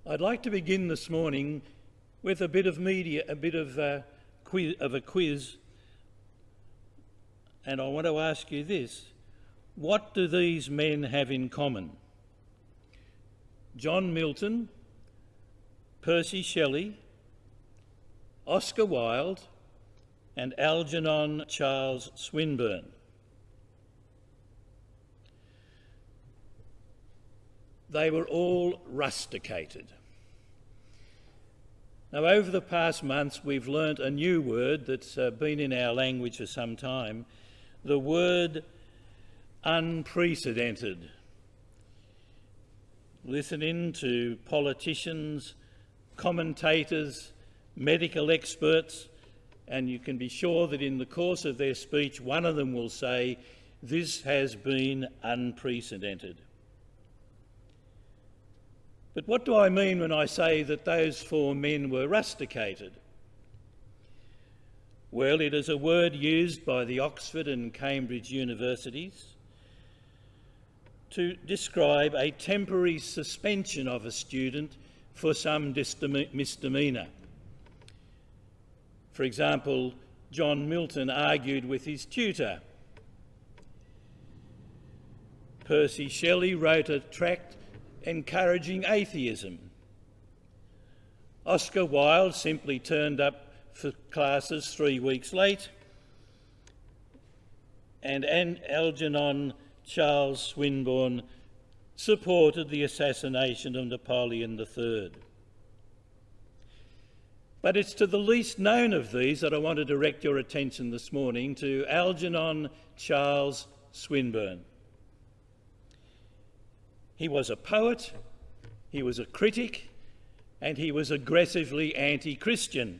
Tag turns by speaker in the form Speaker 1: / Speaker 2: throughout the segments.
Speaker 1: I'd like to begin this morning with a bit of a quiz, and I want to ask you this: what do these men have in common? John Milton, Percy Shelley, Oscar Wilde, and Algernon Charles Swinburne. They were all rusticated. Now, over the past months, we've learnt a new word that's been in our language for some time, the word unprecedented. Listening to politicians, commentators, medical experts, and you can be sure that in the course of their speech, one of them will say, "This has been unprecedented." But what do I mean when I say that those four men were rusticated? Well, it is a word used by the Oxford and Cambridge universities to describe a temporary suspension of a student for some misdemeanour. For example, John Milton argued with his tutor. Percy Shelley wrote a tract encouraging atheism. Oscar Wilde simply turned up for classes 3 weeks late. And Algernon Charles Swinburne supported the assassination of Napoleon III. But it's to the least known of these that I want to direct your attention this morning, to Algernon Charles Swinburne. He was a poet, he was a critic, and he was aggressively anti-Christian.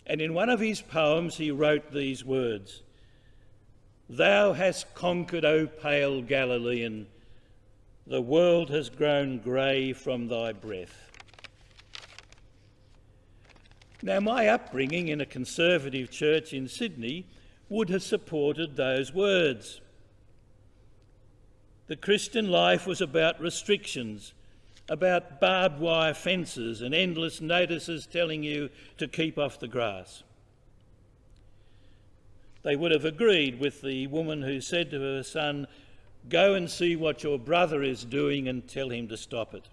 Speaker 1: And in one of his poems he wrote these words: "Thou hast conquered, O pale Galilean, the world has grown grey from thy breath." Now, my upbringing in a conservative church in Sydney would have supported those words. The Christian life was about restrictions, about barbed wire fences and endless notices telling you to keep off the grass. They would have agreed with the woman who said to her son, "Go and see what your brother is doing and tell him to stop it."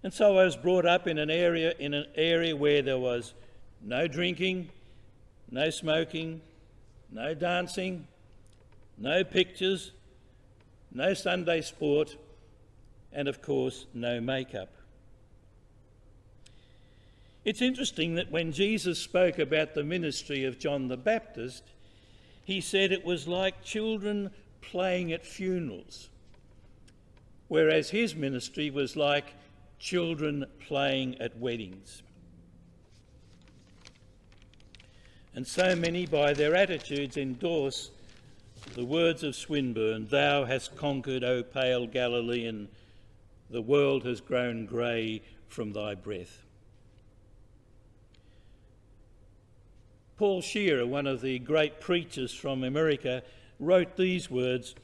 Speaker 1: And so I was brought up in an area where there was no drinking, no smoking, no dancing, no pictures, no Sunday sport, and of course, no makeup. It's interesting that when Jesus spoke about the ministry of John the Baptist, he said it was like children playing at funerals, whereas his ministry was like children playing at weddings. And so many, by their attitudes, endorse the words of Swinburne: "Thou hast conquered, O pale Galilean, the world has grown grey from thy breath." Paul Shearer, one of the great preachers from America, wrote these words: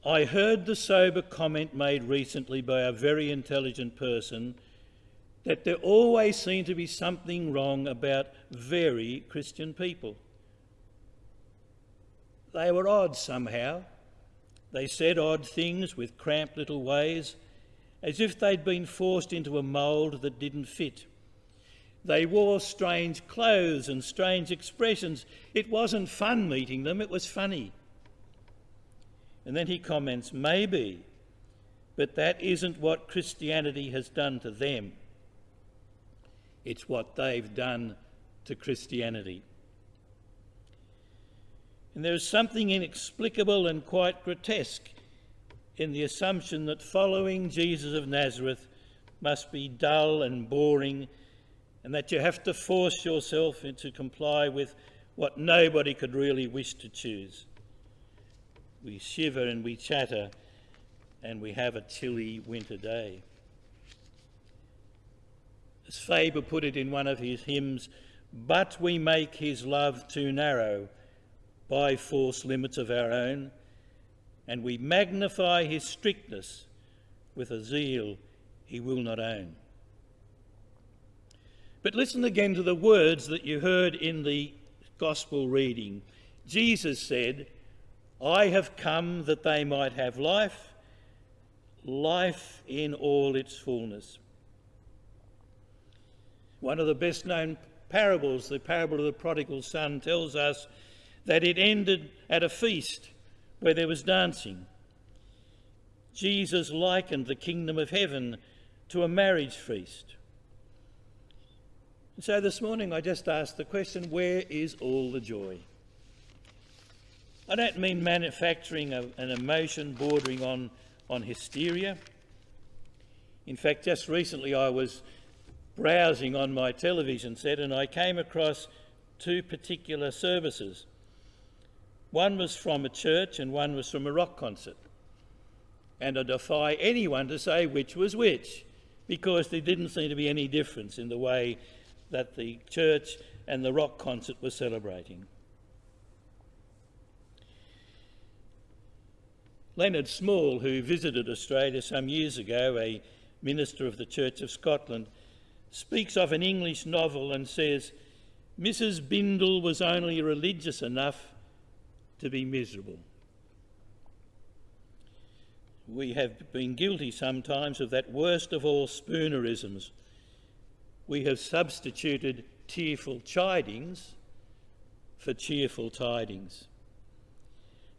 Speaker 1: "I heard the sober comment made recently by a very intelligent person that there always seemed to be something wrong about very Christian people. They were odd somehow. They said odd things with cramped little ways, as if they'd been forced into a mould that didn't fit. They wore strange clothes and strange expressions. It wasn't fun meeting them, it was funny." And then he comments, "Maybe, but that isn't what Christianity has done to them. It's what they've done to Christianity." And there is something inexplicable and quite grotesque in the assumption that following Jesus of Nazareth must be dull and boring, and that you have to force yourself to comply with what nobody could really wish to choose. We shiver and we chatter, and we have a chilly winter day. As Faber put it in one of his hymns, "But we make his love too narrow by force limits of our own, and we magnify his strictness with a zeal he will not own. But listen again to the words that you heard in the Gospel reading. Jesus said, "I have come that they might have life, life in all its fullness." One of the best known parables, the parable of the prodigal son, tells us that it ended at a feast where there was dancing. Jesus likened the kingdom of heaven to a marriage feast. So this morning I just asked the question, where is all the joy? I don't mean manufacturing an emotion bordering on hysteria. In fact, just recently I was browsing on my television set and I came across two particular services. One was from a church and one was from a rock concert. And I defy anyone to say which was which, because there didn't seem to be any difference in the way that the church and the rock concert were celebrating. Leonard Small, who visited Australia some years ago, a minister of the Church of Scotland, speaks of an English novel and says, "Mrs. Bindle was only religious enough to be miserable." We have been guilty sometimes of that worst of all spoonerisms. We have substituted tearful chidings for cheerful tidings.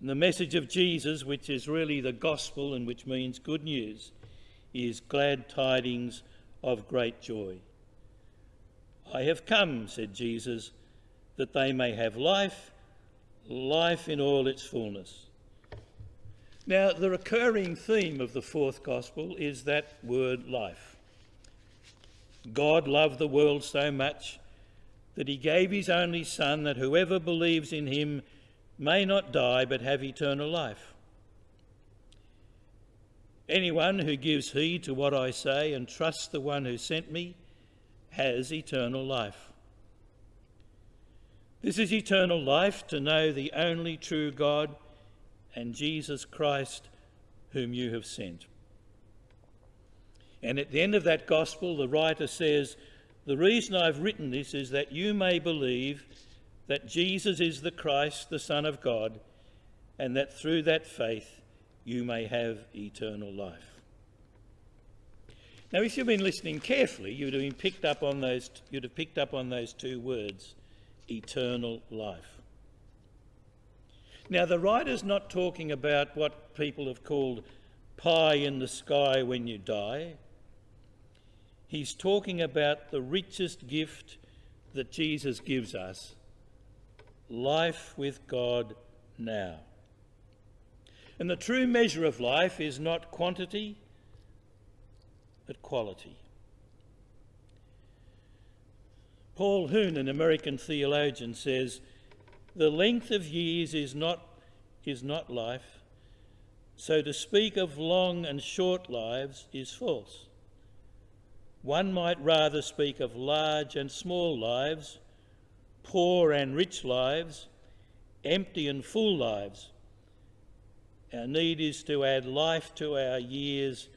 Speaker 1: And the message of Jesus, which is really the gospel and which means good news, is glad tidings of great joy. "I have come," said Jesus, "that they may have life, life in all its fullness." Now, the recurring theme of the fourth gospel is that word life. God loved the world so much that he gave his only Son, that whoever believes in him may not die but have eternal life. Anyone who gives heed to what I say and trusts the one who sent me has eternal life. This is eternal life, to know the only true God and Jesus Christ, whom you have sent. And at the end of that gospel, the writer says, "The reason I've written this is that you may believe that Jesus is the Christ, the Son of God, and that through that faith you may have eternal life." Now, if you've been listening carefully, you'd have picked up on those two words, eternal life. Now, the writer's not talking about what people have called pie in the sky when you die. He's talking about the richest gift that Jesus gives us, life with God now. And the true measure of life is not quantity, but quality. Paul Hoon, an American theologian, says, "The length of years is not life, so to speak of long and short lives is false. One might rather speak of large and small lives, poor and rich lives, empty and full lives. Our need is to add life to our years,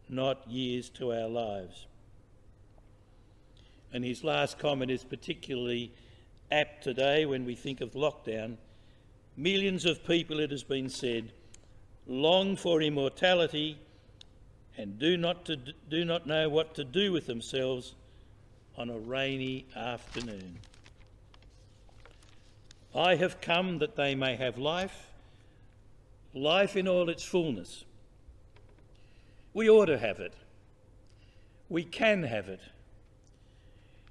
Speaker 1: not years to our lives." And his last comment is particularly apt today when we think of lockdown. Millions of people, it has been said, long for immortality and do not know what to do with themselves on a rainy afternoon. "I have come that they may have life, life in all its fullness." We ought to have it. We can have it.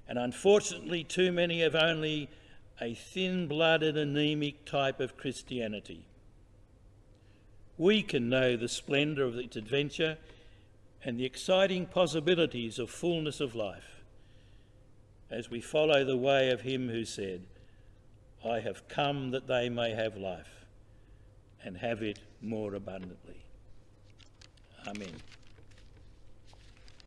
Speaker 1: And unfortunately, too many have only a thin-blooded, anemic type of Christianity. We can know the splendour of its adventure and the exciting possibilities of fullness of life as we follow the way of him who said, "I have come that they may have life and have it more abundantly." Amen.